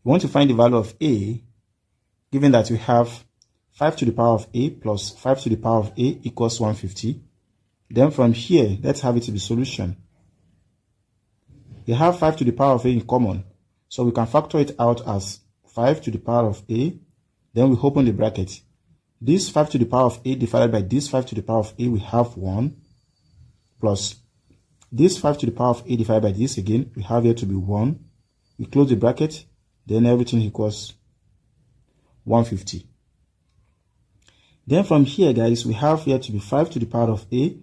We want to find the value of a, given that we have 5 to the power of a plus 5 to the power of a equals 150. Then from here, let's have it to the solution. We have 5 to the power of a in common, so we can factor it out as 5 to the power of a. Then we open the bracket. This 5 to the power of a divided by this 5 to the power of a, we have 1, plus this 5 to the power of a divided by this again, we have here to be 1. We close the bracket, then everything equals 150. Then from here, guys, we have here to be 5 to the power of a.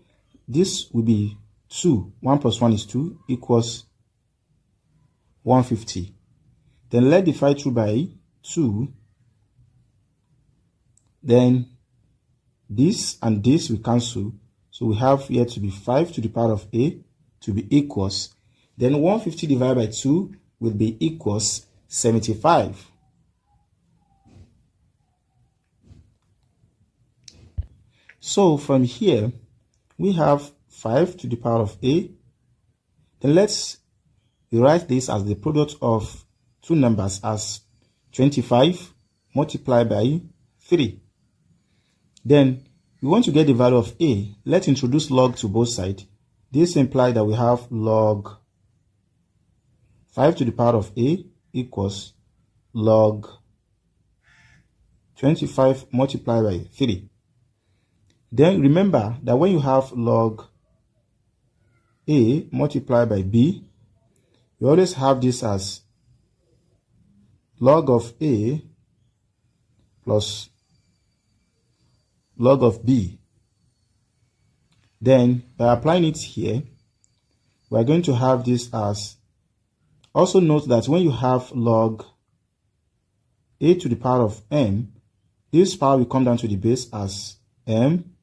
This will be 2. 1 plus 1 is 2 equals 150. Then let divide through by 2. Then this and this will cancel. So we have here to be 5 to the power of a to be equals. Then 150 divided by 2 will be equals 75. So from here, we have 5 to the power of a. Then let's rewrite this as the product of two numbers as 25 multiplied by 3. Then we want to get the value of a. Let's introduce log to both sides. This implies that we have log 5 to the power of a equals log 25 multiplied by 3. Then remember that when you have log a multiplied by b, you always have this as log of a plus log of b. Then by applying it here, we are going to have this as, also note that when you have log a to the power of m, this power will come down to the base as m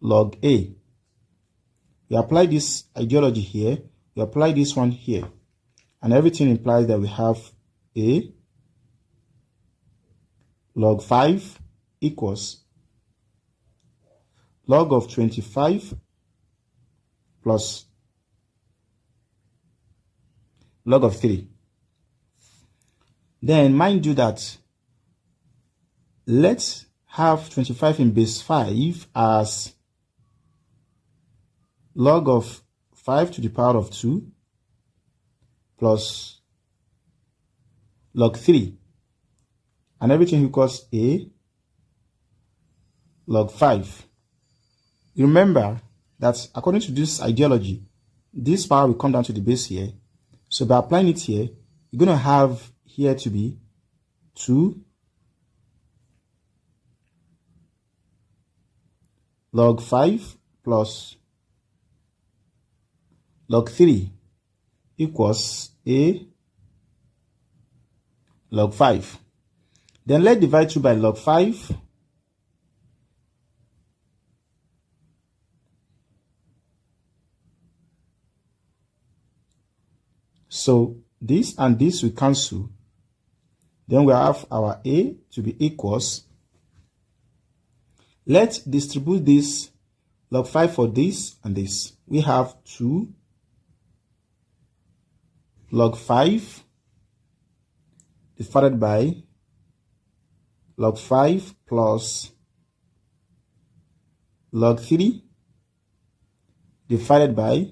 log a. We apply this ideology here, we apply this one here, and everything implies that we have a log 5 equals log of 25 plus log of 3. Then mind you that let's have 25 in base 5 as log of 5 to the power of 2 plus log 3, and everything equals a log 5. Remember that according to this ideology, this power will come down to the base here. So by applying it here, you're going to have here to be 2 log 5 plus log 3 equals a log 5. Then let's divide through by log 5. So this and this will cancel. Then we have our a to be equals. Let's distribute this log 5 for this and this. We have 2 log 5 divided by log 5 plus log 3 divided by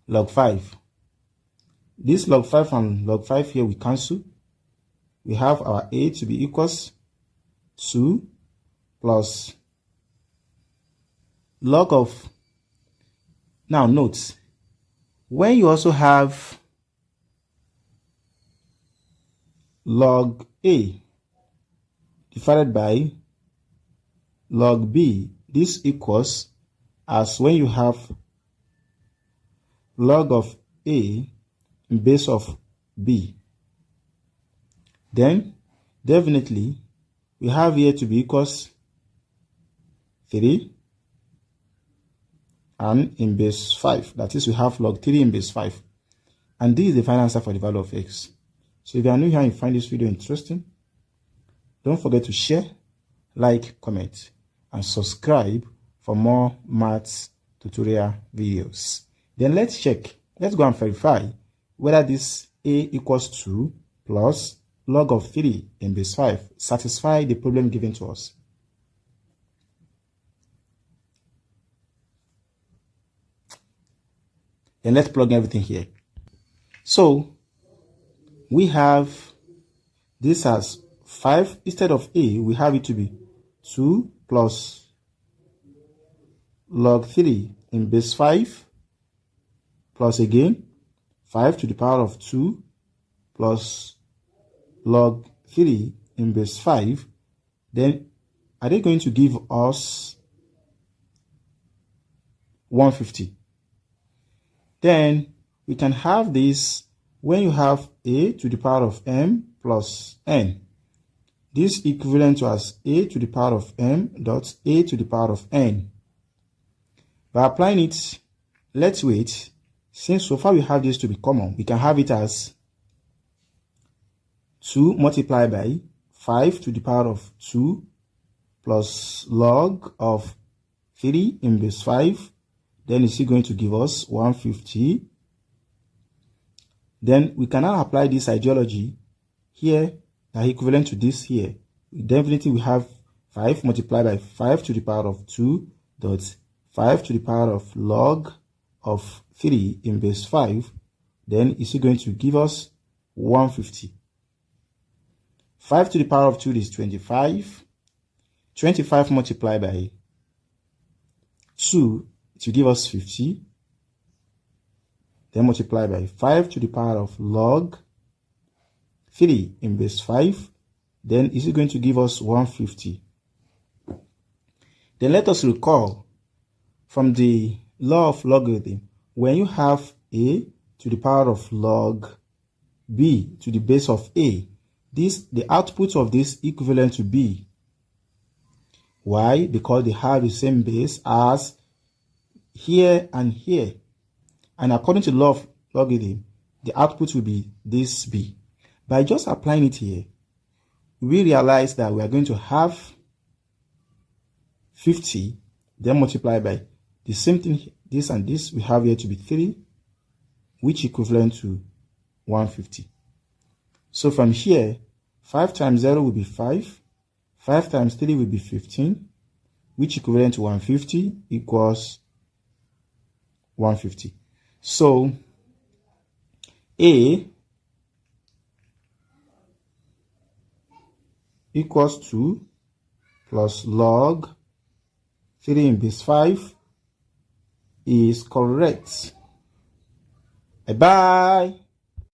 log 5. This log 5 and log 5 here we cancel. We have our a to be equals 2 plus log of, now note, when you also have log a divided by log b, this equals as when you have log of a in base of b. Then definitely we have here to be equals 3 and in base 5. That is, we have log 3 in base 5. And this is the final answer for the value of x. So if you are new here and you find this video interesting, don't forget to share, like, comment, and subscribe for more maths tutorial videos. Then let's check. Let's go and verify whether this a equals 2 plus log of 3 in base 5 satisfy the problem given to us. Then let's plug everything here. So we have this as 5. Instead of a, we have it to be 2 plus log 3 in base 5 plus again 5 to the power of 2 plus log 3 in base 5. Then are they going to give us 150? Then we can have this when you have a to the power of m plus n. This equivalent to as a to the power of m dot a to the power of n. By applying it, let's wait. Since so far we have this to be common, we can have it as 2 multiplied by 5 to the power of 2 plus log of 3 in base 5. Then is it going to give us 150? Then we can now apply this ideology here, that equivalent to this here. Definitely we have 5 multiplied by 5 to the power of 2 dot 5 to the power of log of 3 in base 5. Then is it going to give us 150? 5 to the power of 2 is 25. 25 multiplied by 2 to give us 50. Then multiply by 5 to the power of log 3 in base 5. Then is it going to give us 150? Then let us recall from the law of logarithm, when you have a to the power of log b to the base of a, the output of this equivalent to b. Why? Because they have the same base as here and here. And according to the law of logarithm, the output will be this b. By just applying it here, we realize that we are going to have 50, then multiply by the same thing, this and this we have here to be 3, which equivalent to 150. So from here, 5 times 0 will be 5, 5 times 3 will be 15, which equivalent to 150 equals 150. So a equals 2 plus log 3 in base 5 is correct. Bye-bye.